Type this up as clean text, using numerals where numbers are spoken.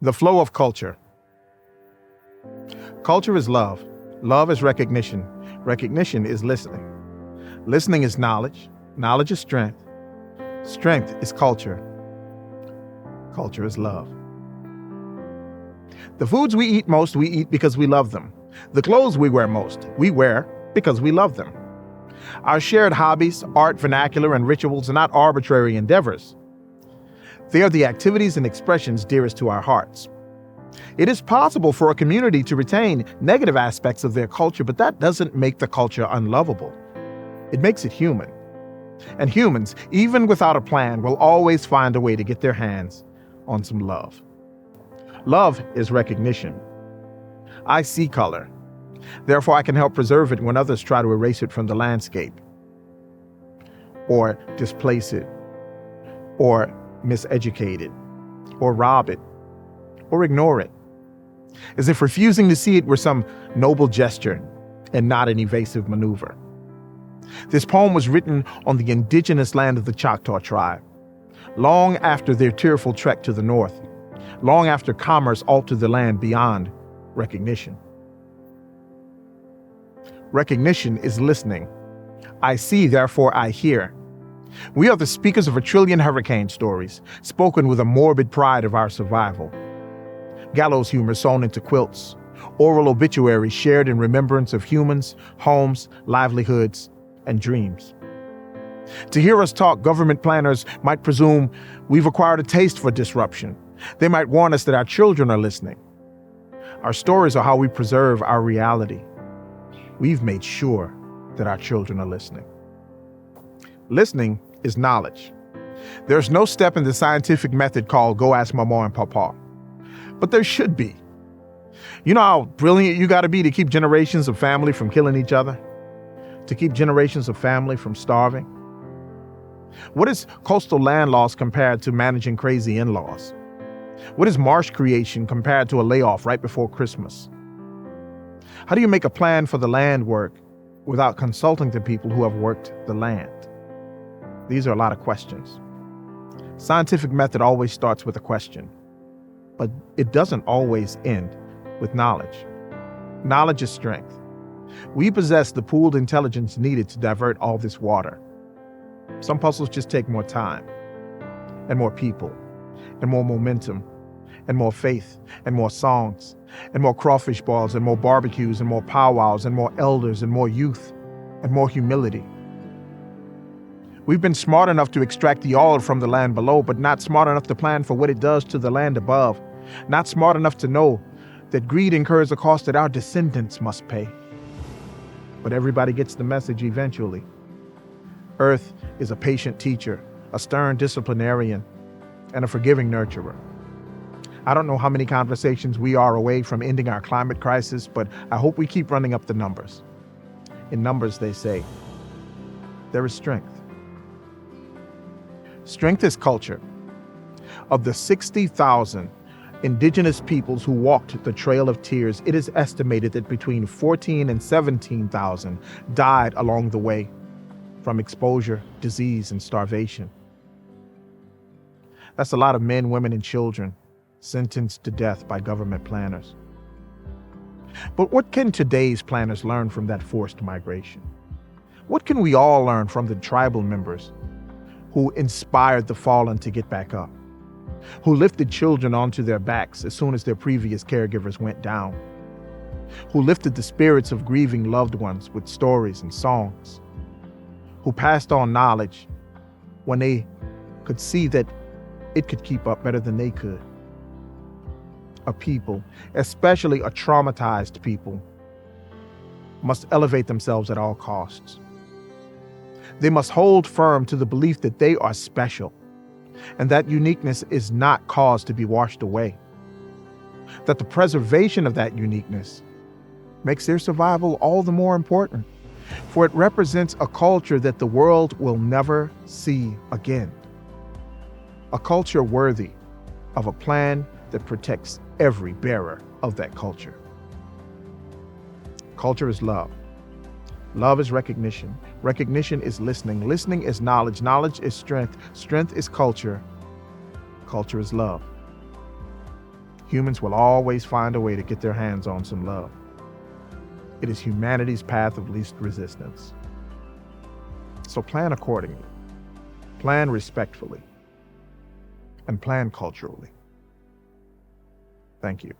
The flow of culture. Culture is love. Love is recognition. Recognition is listening. Listening is knowledge. Knowledge is strength. Strength is culture. Culture is love. The foods we eat because we love them. The clothes we wear because we love them. Our shared hobbies, art, vernacular, and rituals are not arbitrary endeavors. They are the activities and expressions dearest to our hearts. It is possible for a community to retain negative aspects of their culture, but that doesn't make the culture unlovable. It makes it human. And humans, even without a plan, will always find a way to get their hands on some love. Love is recognition. I see color. Therefore, I can help preserve it when others try to erase it from the landscape, or displace it, or miseducate it, or rob it, or ignore it, as if refusing to see it were some noble gesture and not an evasive maneuver. This poem was written on the indigenous land of the Choctaw tribe, long after their tearful trek to the north, long after commerce altered the land beyond recognition. Recognition is listening. I see, therefore I hear. We are the speakers of a trillion hurricane stories, spoken with a morbid pride of our survival. Gallows humor sewn into quilts, oral obituaries shared in remembrance of humans, homes, livelihoods, and dreams. To hear us talk, government planners might presume we've acquired a taste for disruption. They might warn us that our children are listening. Our stories are how we preserve our reality. We've made sure that our children are listening. Listening is knowledge. There's no step in the scientific method called go ask mama and papa, but there should be. You know how brilliant you gotta be to keep generations of family from killing each other? To keep generations of family from starving? What is coastal land loss compared to managing crazy in-laws? What is marsh creation compared to a layoff right before Christmas? How do you make a plan for the land work without consulting the people who have worked the land? These are a lot of questions. Scientific method always starts with a question, but it doesn't always end with knowledge. Knowledge is strength. We possess the pooled intelligence needed to divert all this water. Some puzzles just take more time, and more people, and more momentum, and more faith, and more songs, and more crawfish balls, and more barbecues, and more powwows, and more elders, and more youth, and more humility. We've been smart enough to extract the oil from the land below, but not smart enough to plan for what it does to the land above. Not smart enough to know that greed incurs a cost that our descendants must pay. But everybody gets the message eventually. Earth is a patient teacher, a stern disciplinarian, and a forgiving nurturer. I don't know how many conversations we are away from ending our climate crisis, but I hope we keep running up the numbers. In numbers, they say, there is strength. Strength is culture. Of the 60,000 indigenous peoples who walked the Trail of Tears, it is estimated that between 14 and 17,000 died along the way from exposure, disease, and starvation. That's a lot of men, women, and children sentenced to death by government planners. But what can today's planners learn from that forced migration? What can we all learn from the tribal members who inspired the fallen to get back up, who lifted children onto their backs as soon as their previous caregivers went down, who lifted the spirits of grieving loved ones with stories and songs, who passed on knowledge when they could see that it could keep up better than they could? A people, especially a traumatized people, must elevate themselves at all costs. They must hold firm to the belief that they are special, and that uniqueness is not caused to be washed away. That the preservation of that uniqueness makes their survival all the more important, for it represents a culture that the world will never see again. A culture worthy of a plan that protects every bearer of that culture. Culture is love. Love is recognition. Recognition is listening. Listening is knowledge. Knowledge is strength. Strength is culture. Culture is love. Humans will always find a way to get their hands on some love. It is humanity's path of least resistance. So plan accordingly, plan respectfully, and plan culturally. Thank you.